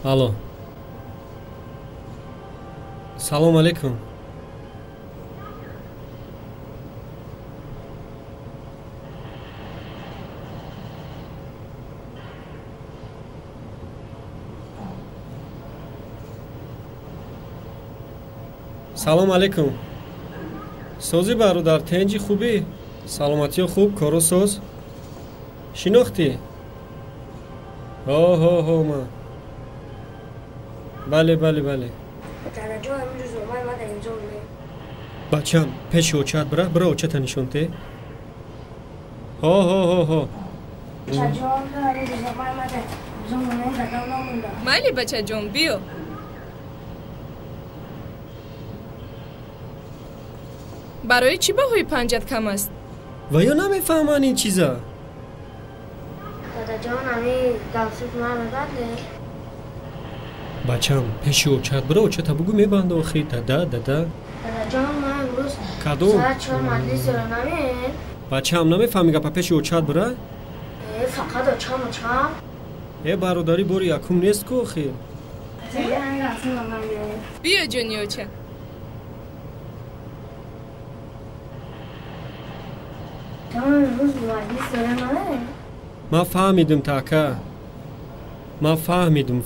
Алло. Салом алейкум. Салом алейкум. Сози бародар, тенҷи хубӣ? Саломатиё хуб, кору соз? Шинохтӣ? Ҳо ма. Бале. Бачам, пеши очат бира, бира очата нишонте. Ҳо. майли бачаҷон, биё. барои чӣ баҳои панҷат кам аст? ва ё намефаҳманд ин чиза? Dadajon, ami galsut naradadle. Бачам, пеши очат бира, очата бугу мебанду охир. Дада. Dadajon, man imroz Кадом? saat 4 majlis daramen. Бачам, намефаҳми гапа пеши очат бира? Faqat ocham. Бародари бори якум нест ку охир. биё ҷони оча. Tamam, imroz majlis daramen. Ма фаҳмидим така. Ма фаҳмидим.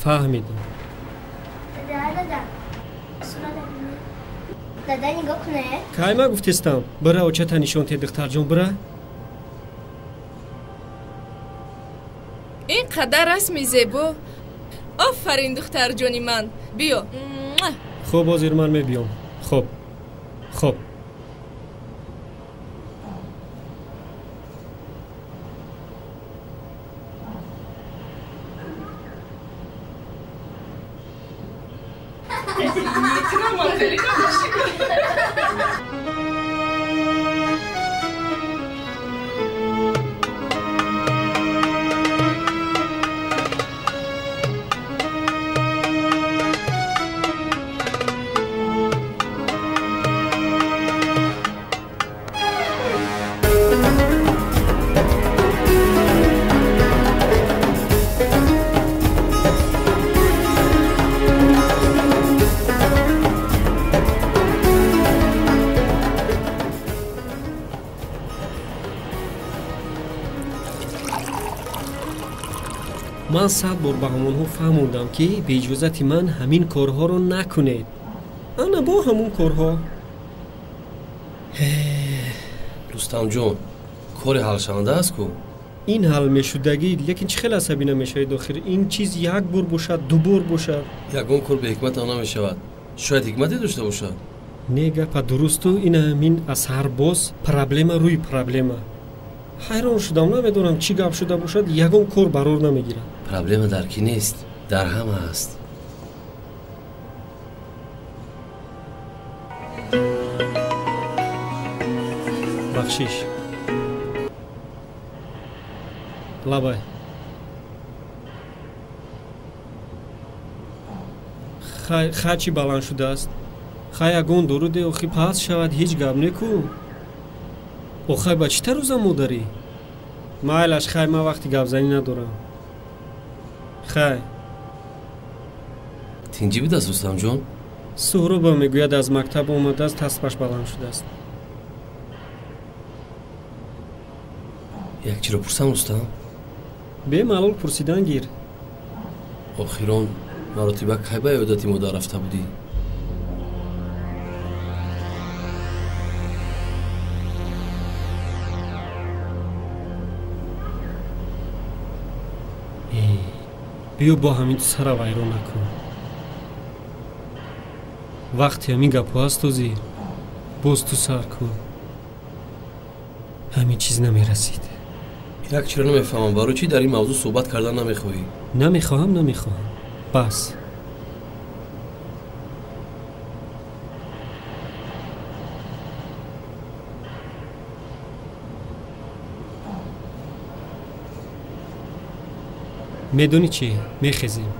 Dada nigah kune. Кай ма гуфтистам? Бира очата нишонте духтарҷон бира. ин қадар расми зебо. офарин духтарҷони ман. биё. Хуб, ҳозир ман мебиём. Хуб. ман 100 бор ба ҳамонҳо фаҳмондам ки беиҷозати ман ҳамин корҳоро накунед. ана бо ҳамон корҳо. рустамҷон, кори ҳалшаванда аст ку? ин ҳал мешудагӣ, лекин чӣ хеле асабӣ намешавед охир? ин чиз як бор бошад, ду бор бошад. ягон кор беҳикмат он намешавад. шояд ҳикмате дошта бошад. Не гапа дурусту, ин ҳамин аз ҳарбоз проблема рӯи проблема. ҳайрон шудам, намедонам чӣ гап шуда бошад, ягон кор барор намегирад. проблема дар кӣ нест, дар ҳама аст. бахшиш. лабай. хай чӣ баланд шудааст? хай ягон доруде охи паст шавад, ҳеҷ гап неку. охай ба чӣ тарӯза модарӣ? майлаш, хай, ман вақти гапзанӣ надорам. хай. тинҷӣ бидааст рустамҷон? суҳруба мегӯяд аз мактаб омадааст, таспаш баланд шудааст. як чиро пурсам рустам? бемалол пурсидан гир. охирон маротиба кай ба ёдати модар рафта будӣ? биё бо ҳамин ту сара вайрон накун. вақти ҳамин гапҳо аст озӣ. боз ту сар кун. ҳамин чиз намерасид. як чиро намефаҳмам, барои чӣ дар ин мавзӯъ суҳбат кардан намехоҳӣ? намехоҳам. бас. медонӣ чӣ? мехезем.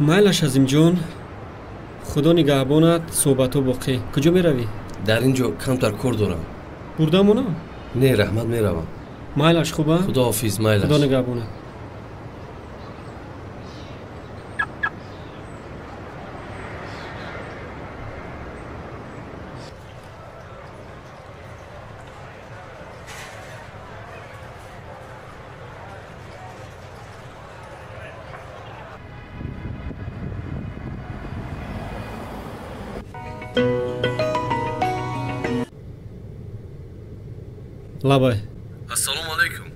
майлаш азимҷон, худо нигаҳбонад, суҳбатҳо боқӣ. куҷо меравӣ? дар ин ҷо камтар кор дорам. бурдамона? не раҳмат, меравам. майлаш хуба? худоҳофиз. майлаш. худо нигаҳбонад. лабай. ассалому алайкум.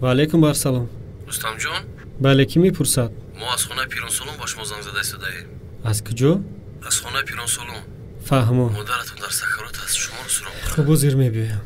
ва алайкум барсалом. рустамҷон, бале, кӣ мепурсад? мо аз хонаи пиронсолон ба шумо занг зада истодаем. аз куҷо? аз хонаи пиронсолон. фаҳмо. модаратон дар сакарот аст, шуморо суроғ мекунад. хуб, ҳозир мебиёям.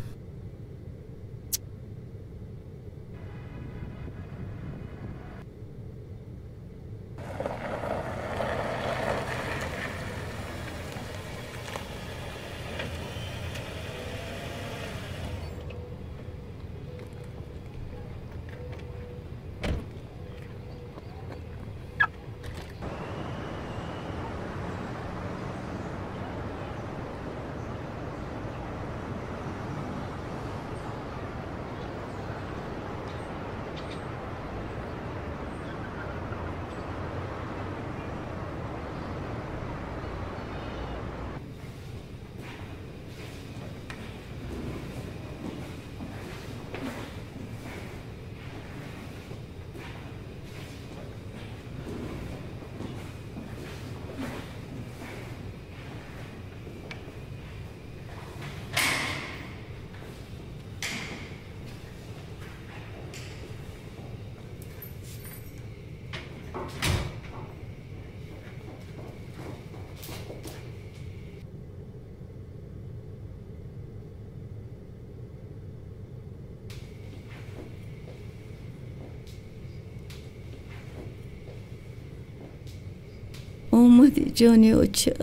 اومدی جانی اوچه.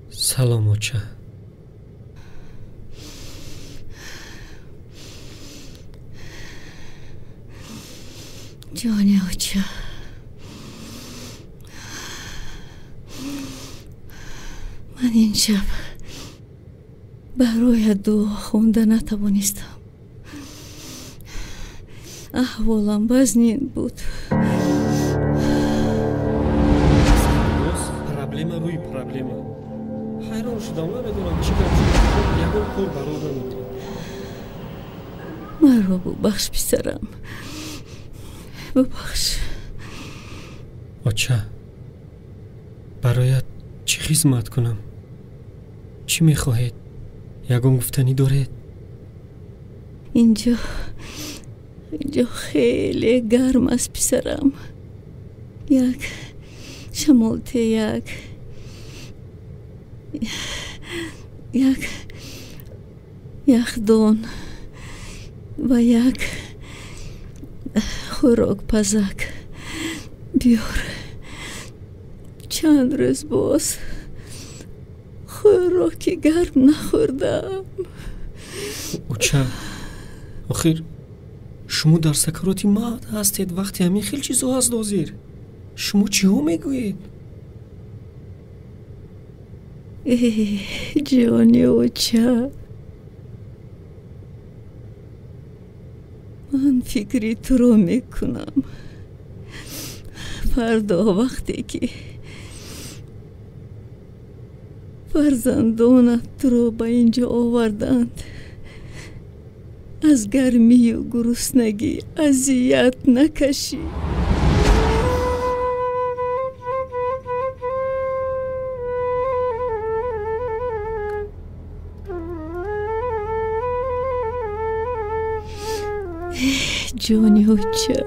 سلام اوچه. جانی اوچه، من این شب برای دعا خونده نتوانستم. احوالم وزنین بود. проблема روی проблема. حیران شدم، نمیدونم چی کنم. یکم کار برام نمی‌کنه. مرا ببخش پسرم، ببخش. اوچه، برایت چی خدمت کنم؟ چی میخواهید؟ یکم گفتنی دارید؟ اینجا خیلی گرم است پسرم. یک شمالته، یک دون و یک خوراک پزک بیار. چند روز باز خوراکی گرم نخوردم. اوچه، آخر شما در سکراتی مرد هستید وقتی همین خیلی چیزها هست دازیر. شما چی ها میگویید؟ جانی اوچه، من فکری تو رو میکنم. فردا وقتی که فرزندانت تو رو به اینجا آوردند، از گرمی و گرسنگی اذیت نکشی. جانی اوچه،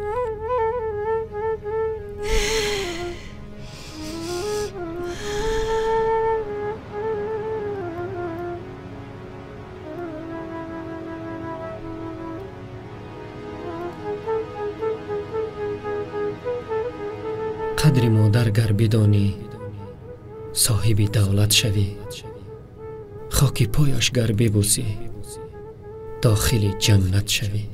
قدری مادر گر بدانی صاحب دولت شوی، خاکی پایش گر ببوسی داخل جنت شوی.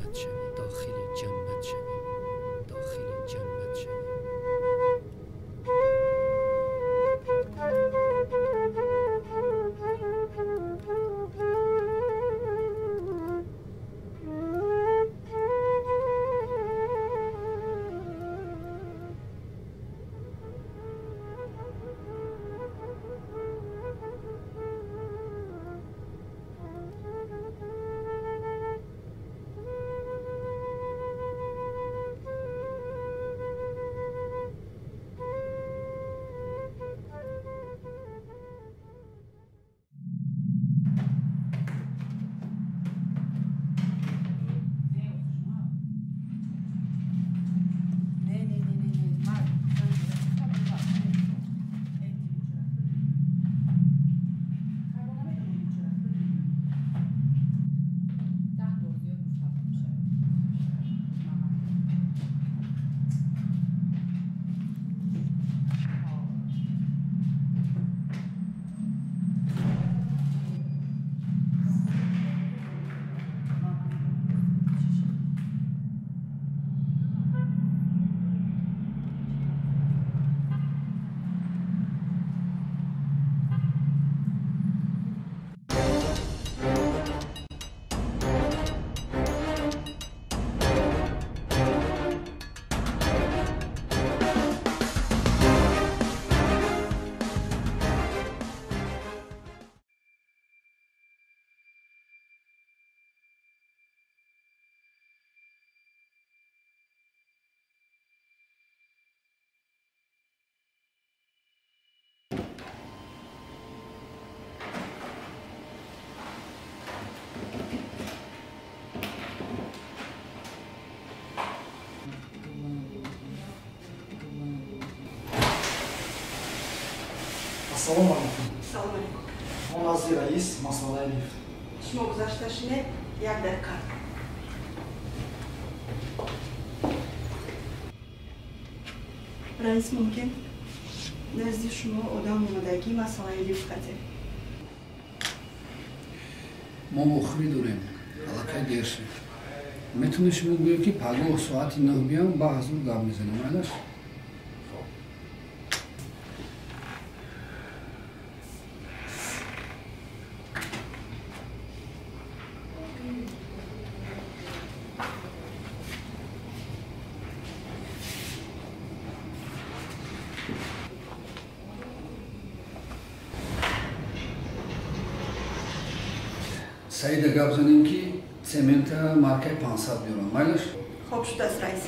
Салом алейкум. Салом алейкум. Моназир раис, масъалаи лифт. شما گذشته‌شونه یک دقیقه. رئیس ممکن نزد شما آدم اومدگی مسئله لیفت خطه. ما مخری داریم. علاقه دیرشه. میتونی شما بگویی که پگاه ساعت 9 بیام با حضور گام میزنم. مالش؟ سعید گپ زنیم که سمنت مارکه 500 بیارم. مالش؟ خوب شد از رئیس.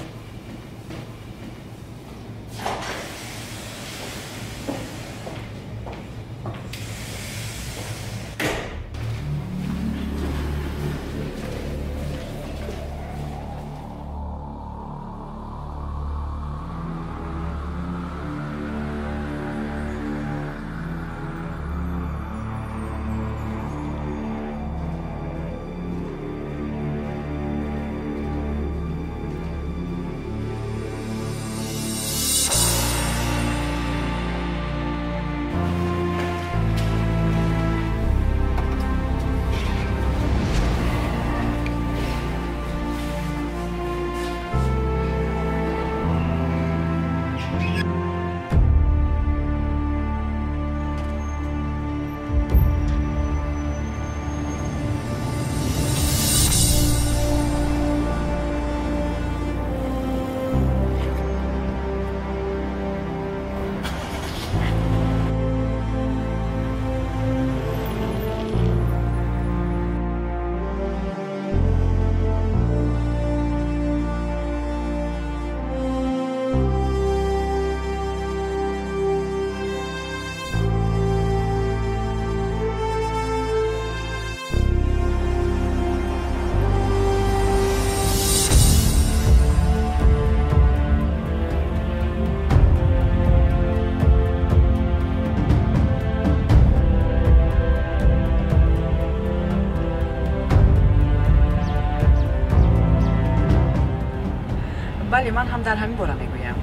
بله من هم در همین باره میگویم.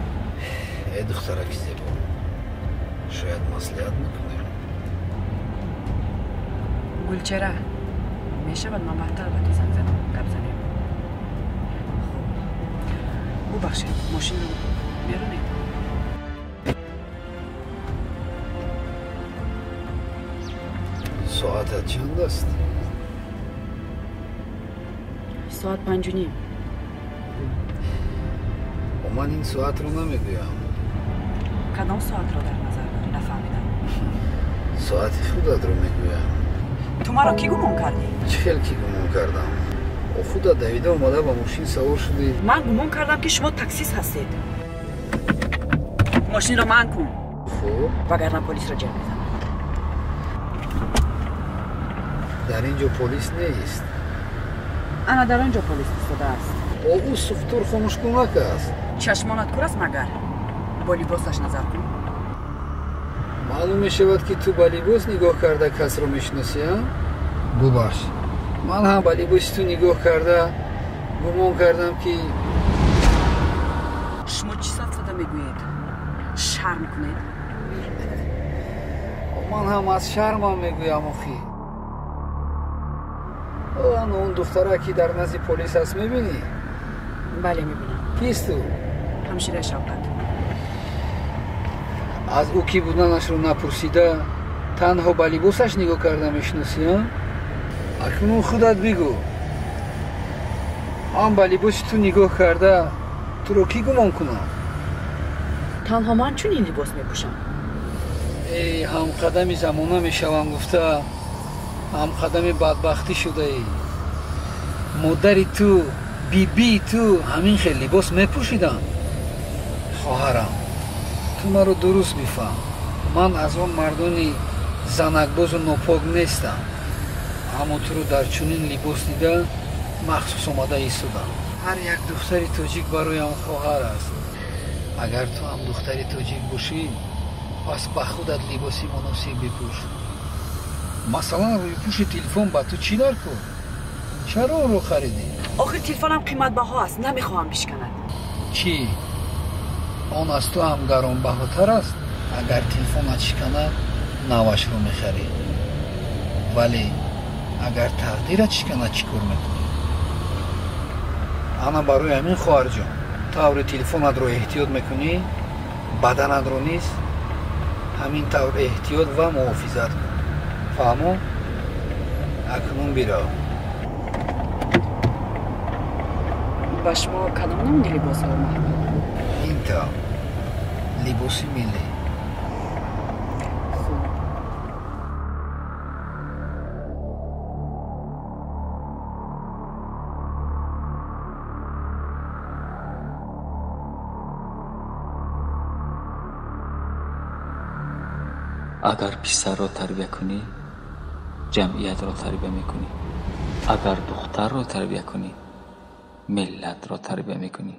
ای دخترک زیبا، شاید مصلحت میکنه. گلچره میشود من بهتر البته زنگ زنم گپ زنیم. خب ببخشید ماشین رو بیرونید. ساعتت چند است؟ ساعت 5:30. و من این ساعت رو نمیگویم. کدام ساعت رو در نظر داری؟ نفهمیدم. ساعت خودت رو میگویم. تو مرا کی گمان کردی؟ چه کی گمان کردم؟ و خودت دویده اومده با ماشین سوار شدی؟ من گمان کردم که شما تاکسیست هستید. ماشین رو من کن. خب وگرنه پلیس را جمع میزنم. در اینجا پلیس نیست. انا در آنجا پلیس ایستاده است. او سوختور خاموش کمک است. چشمانت کور است مگر؟ با لباسش نظر کن. معلوم می شود که تو با لباس نگاه کرده کس رو میشناسی ها؟ ببخش من هم با لباس تو نگاه کرده گمان کردم که شما چی صد میگویید؟ شرم کنید؟ من هم از شرمم میگویم آخی. اون دختره که در نزد پلیس هست میبینی؟ بله میبینم. کیست تو؟ همشیره شوکت. از او کی بودنش رو نپرسیده تنها با لباسش نگاه کرده میشناسی ها؟ اکنون خودت بگو من با لباس تو نگاه کرده تو رو کی گمان کنم؟ تنها من چون این لباس میپوشم؟ ای هم قدم زمانه میشوم گفته هم قدم بدبختی شده ای. مادری تو بی تو همین خیلی لباس میپوشیدم. خواهرم تو مرا درست میفهم. من از اون مردانی زنکباز و ناپاک نیستم. اما تو رو در چنین لباس دیده مخصوص آمده ایستادم. هر یک دختری تاجیک برایم خواهر است. اگر تو هم دختری تاجیک باشی پس به خودت لباسی مناسب بپوش. مثلا روی پوش تلفن با تو چی دار کن؟ چرا رو خریدی؟ آخه تلفنم قیمت بها است نمیخواهم بشکند. چی؟ آن از تو هم گران بهاتر است. اگر تلفنت شکند نوش رو میخری. ولی اگر تقدیرت شکند چی کار میکنی؟ انا برای همین خواهر جان طور تلفنت رو احتیاط میکنی بدنت رو نیست. همین طور احتیاط و محافظت کن. فهمو؟ اکنون بیرا. با شما کدام نمونه لباس ها محمد؟ این تا لباسی ملی. اگر پسر را تربیه کنی جمعیت را تربیه میکنی. اگر دختر را تربیه کنی ملت را تربیه میکنی.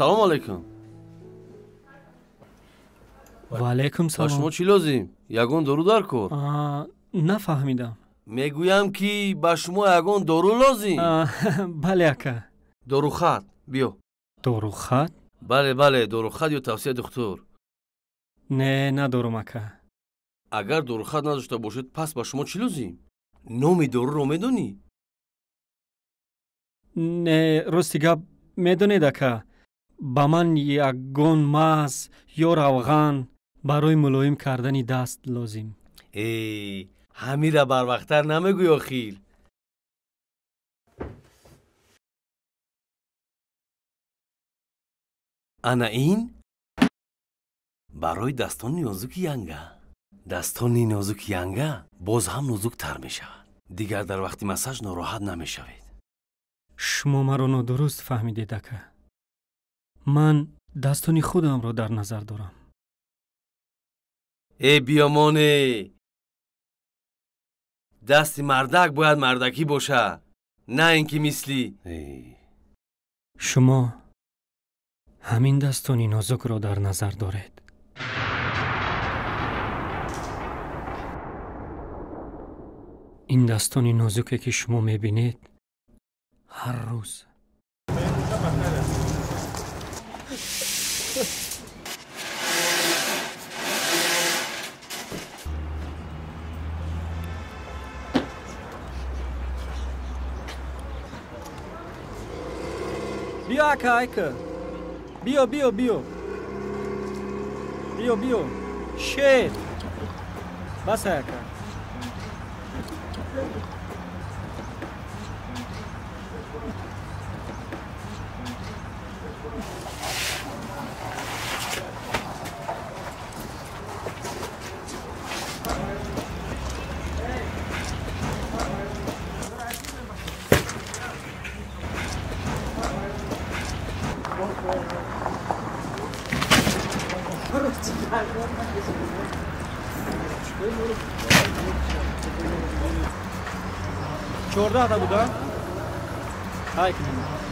салом алайкум. ва алайкум ба шумо салом. чӣ лозим? Ягон дору дар кор. нафаҳмидам. Мегӯям ки ба шумо ягон дору лозим. бале ака. дорухат биё. дорухат? бале дорухат ё тавсияи духтур. не надорум ака. агар дорухат надошта бошед пас ба шумо чӣ лозим? номи доруро медонӣ? не рости гап медонед ака, ба ман ягон маз ё равған барои мулоим кардани даст лозим. ҳамира барвақттар намегӯй охир. ана ин барои dastoни нозуки янга. daстони нозуки янга боз ҳам нозуктар мешавад. дигар дар вақти массаж нороҳат намешавед. шумо маро нодуруст фаҳмидед ака. ман дастони худамро дар назар дорам. биёмоне, дасти мардак бояд мардакӣ бошад, на ин ки мисли шумо ҳамин дастони нозукро дар назар доред. ин дастони нозуке ки шумо мебинед ҳар рӯз بیا اکا ایکا بیا بیا بیا بیا بیا شیر بس اکا چهارده تا بودن؟ های کنیم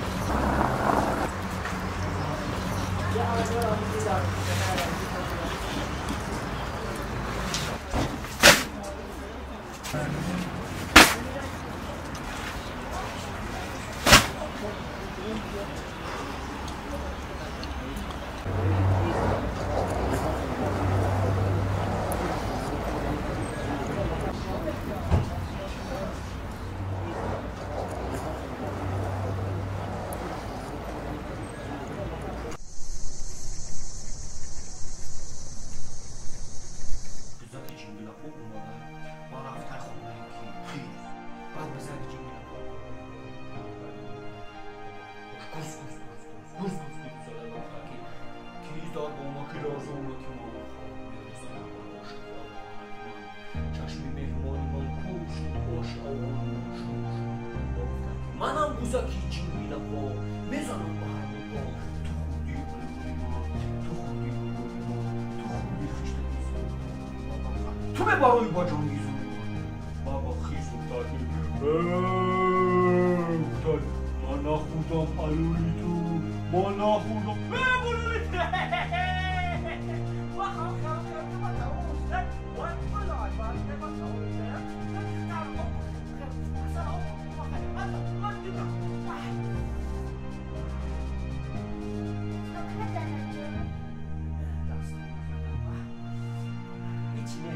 منم گوزکی چینی لبا میزنم با هر با تو خودی بلوری ما تو خودی بلوری ما تو خودی خشته بیزن تو به باروی با جان بیزن بابا خیزو دادی افتاد ما نخودم الوری تو ما نخودم بلوری تو بخواه خواهم خواهم ما تاوسته باید بلای باید ما تاوسته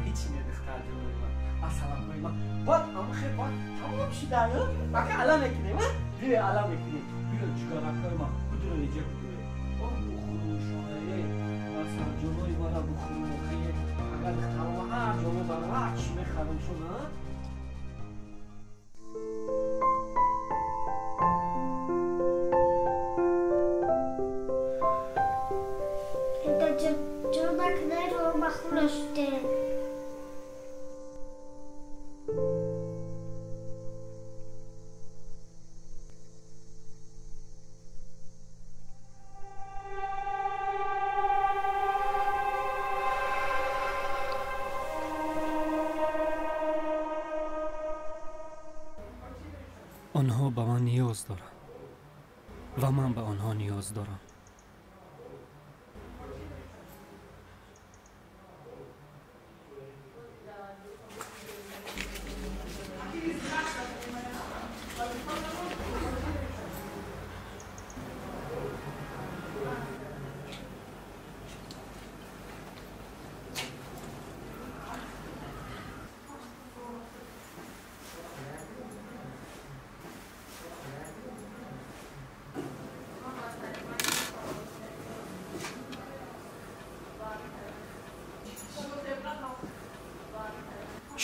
هیچی دختر جلوی من مثلا کوی من باید اما خیلی باید تمام شده یا بکه الان نکنیم بیره الان نکنیم بیره جگرکای من بدون اینجا بگوره بخورو شاهره مثلا جلوی من بخورو خیلی اگر دختر و هر جلوی من هر چی میخرم شده آنها به من نیاز دارند و من به آنها نیاز دارم.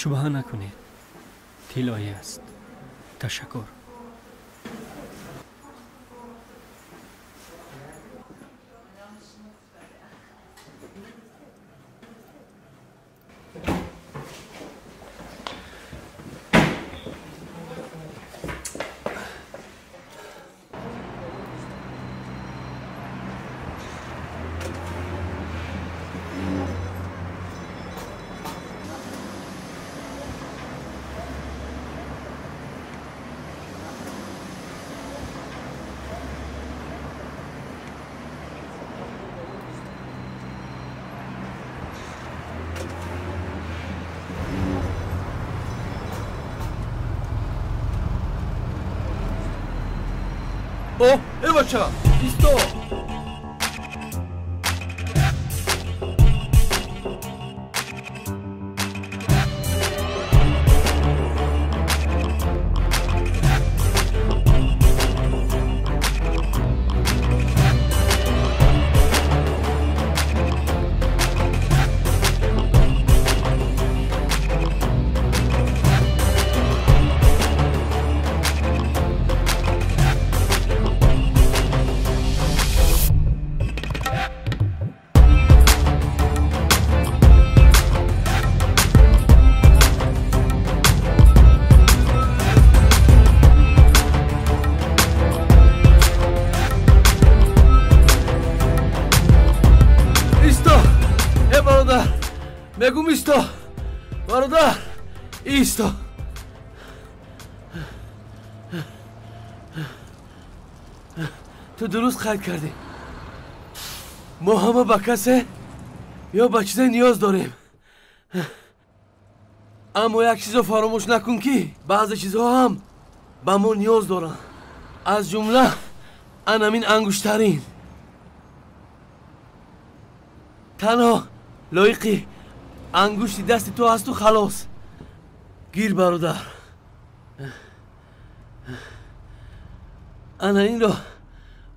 شبهه نکنید. طلایی است. تشکر. Oh, ey bachcha, isto. بگو ایستا برادر، ایستا. تو درست قید کردی. ما همه با کسی یا با چیزی نیاز داریم، اما یک چیز رو فراموش نکن که بعضی چیزها هم با ما نیاز دارن، از جمله همین انگشترین. تنها لایقی انگشتی دست تو هست و خلاص. گیر برادر. انا این رو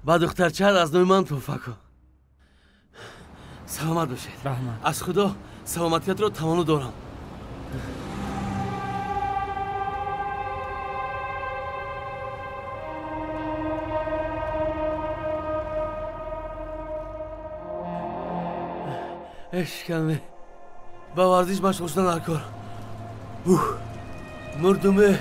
با دخترچه از نوی من توفه کن. سلامت باشید. از خدا سلامتیت رو تمنا دارم. اشکمه با ورزش مشغول شدن هر کار. مردمه.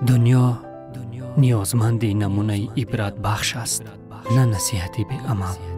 دنیا نیازمند نمونه عبرت بخش است، نه نصیحتی به عمل.